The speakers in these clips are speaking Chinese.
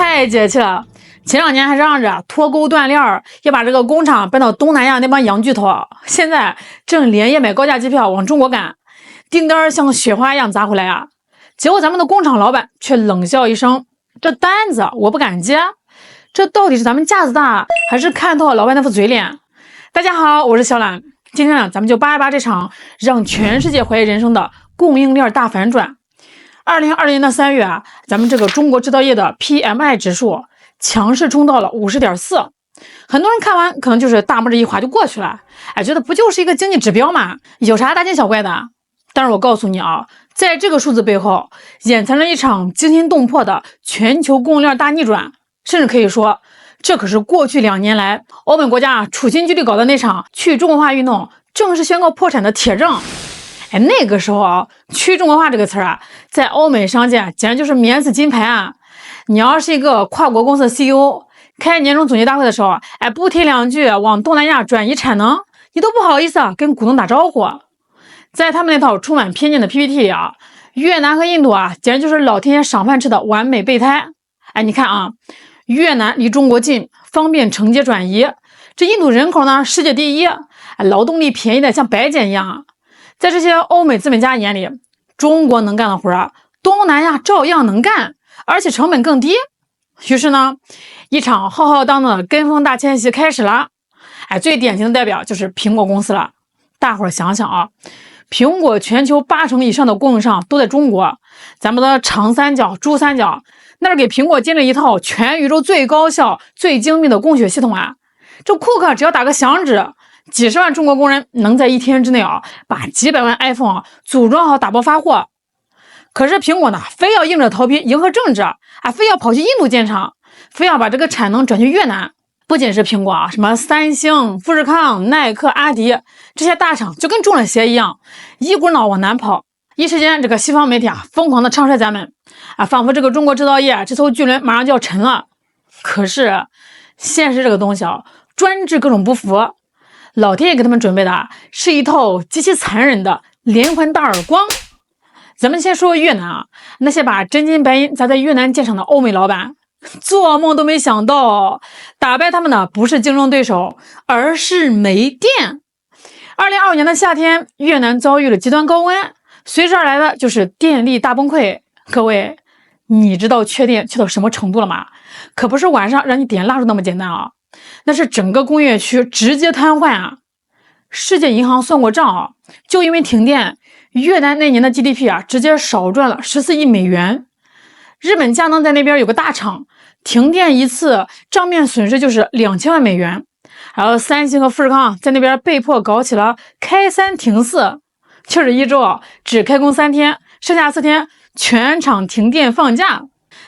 太解气了！前2年还嚷着脱钩断链要把这个工厂搬到东南亚那帮洋巨头，现在正连夜买高价机票往中国赶，订单像雪花一样砸回来啊！结果咱们的工厂老板却冷笑一声：“这单子我不敢接。”这到底是咱们架子大，还是看透老板那副嘴脸？大家好，我是小懒，今天咱们就扒一扒这场让全世界怀疑人生的供应链大反转。2020年的3月咱们这个中国制造业的 PMI 指数强势冲到了 50.4， 很多人看完可能就是大拇指一划就过去了，觉得不就是一个经济指标嘛，有啥大惊小怪的？但是我告诉你在这个数字背后掩藏着一场惊心动魄的全球供应链大逆转，甚至可以说这可是过去2年来欧美国家处心积虑搞的那场去中国化运动正式宣告破产的铁证。那个时候去中国化这个词在欧美商界简直就是免死金牌啊！你要是一个跨国公司的 CEO， 开年终总结大会的时候不提2句往东南亚转移产能，你都不好意思跟股东打招呼。在他们那套充满偏见的 PPT 里越南和印度简直就是老天爷赏饭吃的完美备胎。你看越南离中国近，方便承接转移，这印度人口呢世界第一，劳动力便宜的像白捡一样。在这些欧美资本家眼里，中国能干的活东南亚照样能干，而且成本更低。于是呢，一场浩浩荡荡的跟风大迁徙开始了。最典型的代表就是苹果公司了。大伙儿想想苹果全球80%以上的供应商都在中国，咱们的长三角、珠三角那是给苹果建立一套全宇宙最高效、最精密的供血系统这库克只要打个响指，几十万中国工人能在1天之内把几百万 iPhone 组装好打包发货。可是苹果呢，非要硬着头皮迎合政治非要跑去印度建厂，非要把这个产能转去越南。不仅是苹果什么三星、富士康、耐克、阿迪这些大厂就跟中了邪一样，一股脑往南跑。一时间这个西方媒体疯狂的唱衰咱们仿佛这个中国制造业这艘巨轮马上就要沉了。可是现实这个东西专治各种不服，老天爷给他们准备的是一套极其残忍的连环大耳光。咱们先说越南那些把真金白银砸在越南建厂的欧美老板，做梦都没想到打败他们的不是竞争对手，而是没电。2025年的夏天，越南遭遇了极端高温，随之而来的就是电力大崩溃。各位，你知道缺电缺到什么程度了吗？可不是晚上让你点蜡烛那么简单那是整个工业区直接瘫痪世界银行算过账就因为停电，越南那年的 GDP 直接少赚了14亿美元。日本佳能在那边有个大厂，停电一次账面损失就是2000万美元。还有三星和富士康在那边被迫搞起了开3停4，就是1周只开工3天，剩下4天全场停电放假。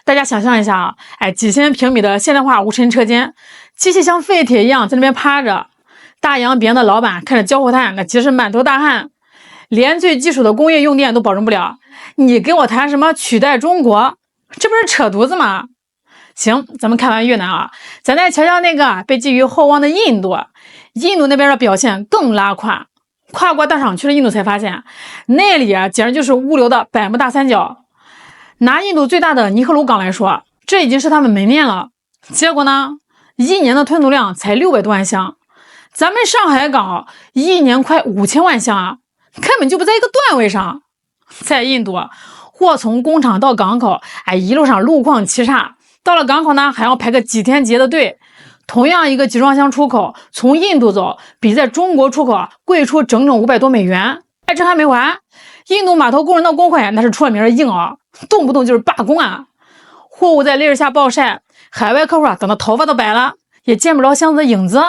大家想象一下几千平米的现代化无尘车间，机器像废铁一样在那边趴着，大洋彼岸的老板看着交货摊，那其实满头大汗，连最基础的工业用电都保证不了，你给我谈什么取代中国，这不是扯犊子吗？行，咱们看完越南咱再瞧瞧那个被寄予厚望的印度。印度那边的表现更拉胯，跨国大厂去了印度才发现，那里简直就是物流的百慕大三角。拿印度最大的尼赫鲁港来说，这已经是他们门面了。结果呢，1年的吞吐量才600多万箱，咱们上海港1年快5000万箱根本就不在一个段位上。在印度，货从工厂到港口一路上路况奇差，到了港口呢还要排个几天几夜的队。同样一个集装箱出口从印度走，比在中国出口贵出整整500多美元。这还没完，印度码头工人的工会那是出了名的硬动不动就是罢工货物在烈日下暴晒，海外客户等到头发都白了，也见不着箱子的影子。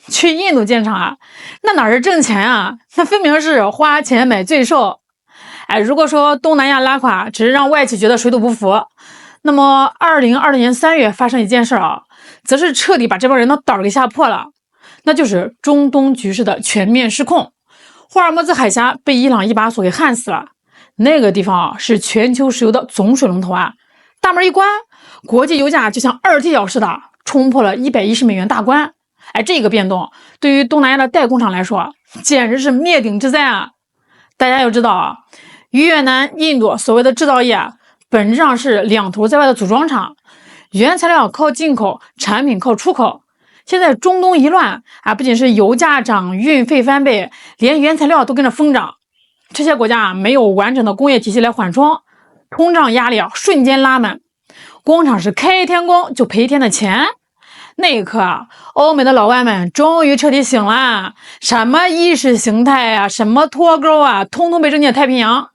去印度建厂那哪是挣钱那分明是花钱买罪受。如果说东南亚拉垮只是让外企觉得水土不服，那么2020年3月发生一件事则是彻底把这帮人的胆给吓破了。那就是中东局势的全面失控，霍尔木兹海峡被伊朗一把锁给焊死了。那个地方是全球石油的总水龙头大门一关，国际油价就像2踢脚似的冲破了110美元大关。这个变动对于东南亚的代工厂来说简直是灭顶之灾大家要知道越南、印度所谓的制造业本质上是2头在外的组装厂。原材料靠进口，产品靠出口。现在中东一乱不仅是油价涨，运费翻倍，连原材料都跟着疯涨。这些国家没有完整的工业体系来缓冲，通胀压力瞬间拉满，工厂是开一天工就赔一天的钱。那一刻欧美的老外们终于彻底醒了，什么意识形态什么脱钩通通被扔进太平洋。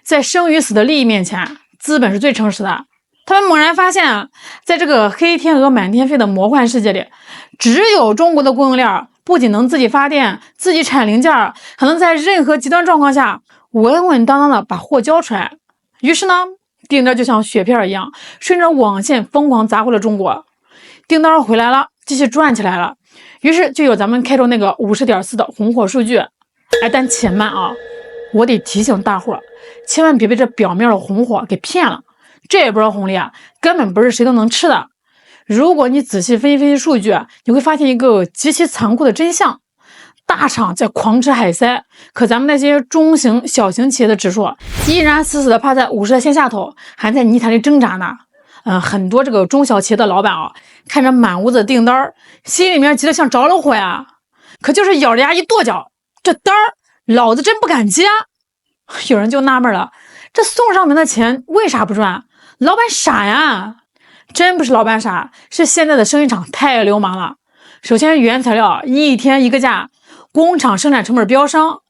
在生与死的利益面前，资本是最诚实的。他们猛然发现，在这个黑天鹅满天飞的魔幻世界里，只有中国的供应链不仅能自己发电，自己产零件，还能在任何极端状况下稳稳当当的把货交出来。于是呢，订单就像雪片一样，顺着网线疯狂砸回了中国。订单回来了，继续转起来了，于是就有咱们开头那个50.4的红火数据。但且慢我得提醒大伙，千万别被这表面的红火给骗了。这波红利根本不是谁都能吃的。如果你仔细分析数据，你会发现一个极其残酷的真相：大厂在狂吃海塞，可咱们那些中型、小型企业的指数依然死死的趴在50的线下头，还在泥潭里挣扎呢。很多这个中小企业的老板看着满屋子的订单，心里面急得像着了火呀，可就是咬着牙一跺脚，这单老子真不敢接。有人就纳闷了，这送上门的钱为啥不赚？老板傻呀？真不是老板傻，是现在的生意场太流氓了。首先原材料一天一个价，工厂生产成本飙升，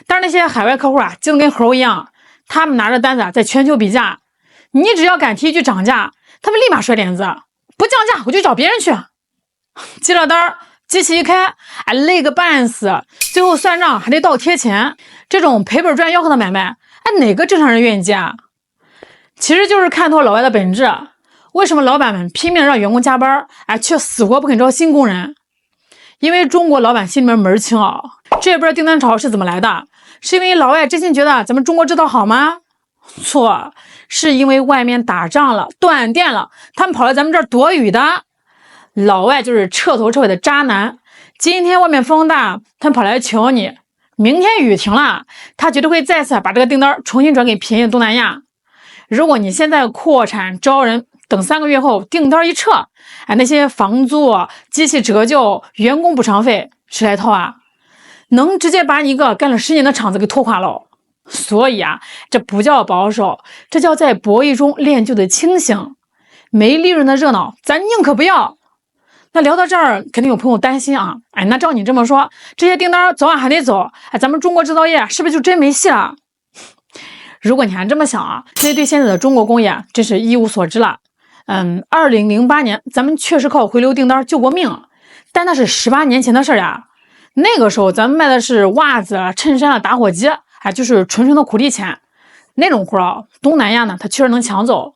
但是那些海外客户精得跟猴一样，他们拿着单子在全球比价，你只要敢提一句涨价，他们立马甩脸子，不降价我就找别人去。接了单机器一开累个半死，最后算账还得倒贴钱，这种赔本赚吆喝的买卖哪个正常人愿意接其实就是看透老外的本质。为什么老板们拼命让员工加班却死活不肯招新工人？因为中国老板心里面门儿清这波订单潮是怎么来的？是因为老外真心觉得咱们中国制造好吗？错，是因为外面打仗了，断电了，他们跑来咱们这儿躲雨的。老外就是彻头彻尾的渣男，今天外面风大，他们跑来求你，明天雨停了，他绝对会再次把这个订单重新转给便宜的东南亚。如果你现在扩产招人，等3个月后订单一撤那些房租、机器折旧、员工补偿费谁来掏能直接把你一个干了10年的厂子给拖垮了。所以这不叫保守，这叫在博弈中练就的清醒。没利润的热闹咱宁可不要。那聊到这儿，肯定有朋友担心那照你这么说，这些订单早晚还得走咱们中国制造业是不是就真没戏了？如果你还这么想那对现在的中国工业真是一无所知了。2008年咱们确实靠回流订单救过命，但那是18年前的事那个时候咱们卖的是袜子、衬衫、打火机就是纯纯的苦力钱。那种活东南亚呢它确实能抢走，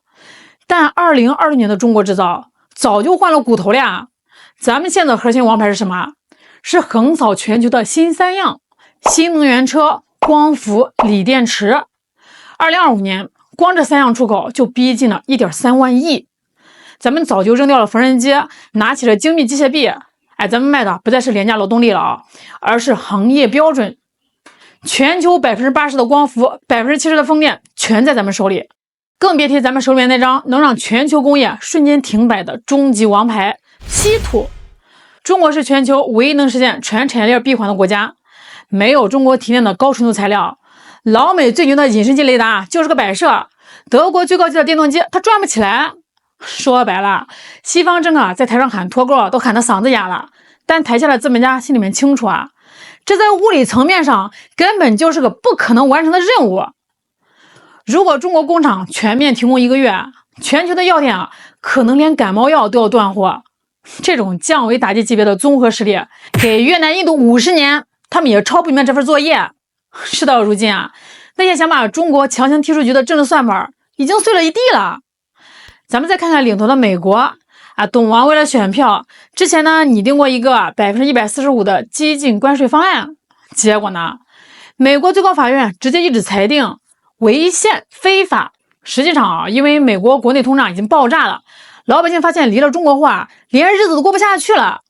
但2026年的中国制造早就换了骨头了咱们现在的核心王牌是什么？是横扫全球的新3样：新能源车、光伏、锂电池。2025年光这3样出口就逼近了1.3万亿。咱们早就扔掉了缝纫机，拿起了精密机械臂咱们卖的不再是廉价劳动力了而是行业标准。全球80%的光伏、70%的风电全在咱们手里，更别提咱们手里面那张能让全球工业瞬间停摆的终极王牌稀土。中国是全球唯一能实现全产业链闭环的国家，没有中国提炼的高纯度材料，老美最牛的隐身机雷达就是个摆设，德国最高级的电动机它转不起来。说白了，西方政客在台上喊脱钩都喊得嗓子哑了，但台下的资本家心里面清楚这在物理层面上根本就是个不可能完成的任务。如果中国工厂全面停工1个月，全球的药店可能连感冒药都要断货。这种降维打击级别的综合实力，给越南、印度50年，他们也抄不明白这份作业。事到如今那些想把中国强行踢出局的政治算盘已经碎了一地了。咱们再看看领头的美国董王为了选票，之前呢拟定过一个145%的激进关税方案，结果呢，美国最高法院直接一纸裁定违宪非法。实际上因为美国国内通胀已经爆炸了，老百姓发现离了中国货连日子都过不下去了，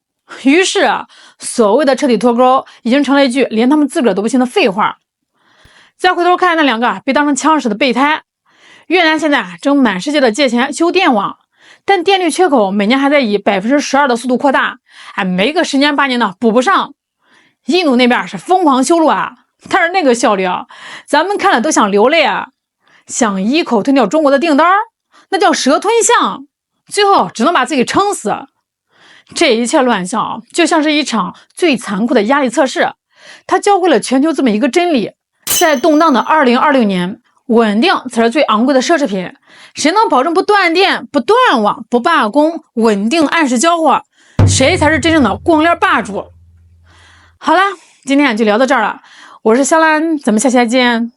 于是所谓的彻底脱钩已经成了一句连他们自个儿都不信的废话。再回头看那2个被当成枪使的备胎，越南现在正满世界的借钱修电网，但电力缺口每年还在以12%的速度扩大，没个10年8年的补不上。印度那边是疯狂修路啊，但是那个效率啊，咱们看了都想流泪啊！想一口吞掉中国的订单，那叫蛇吞象，最后只能把自己撑死。这一切乱象就像是一场最残酷的压力测试，它教会了全球这么一个真理：在动荡的2026年，稳定才是最昂贵的奢侈品。谁能保证不断电、不断网、不罢工，稳定按时交货，谁才是真正的供应链霸主。好啦，今天就聊到这儿了，我是肖兰，咱们下期再见。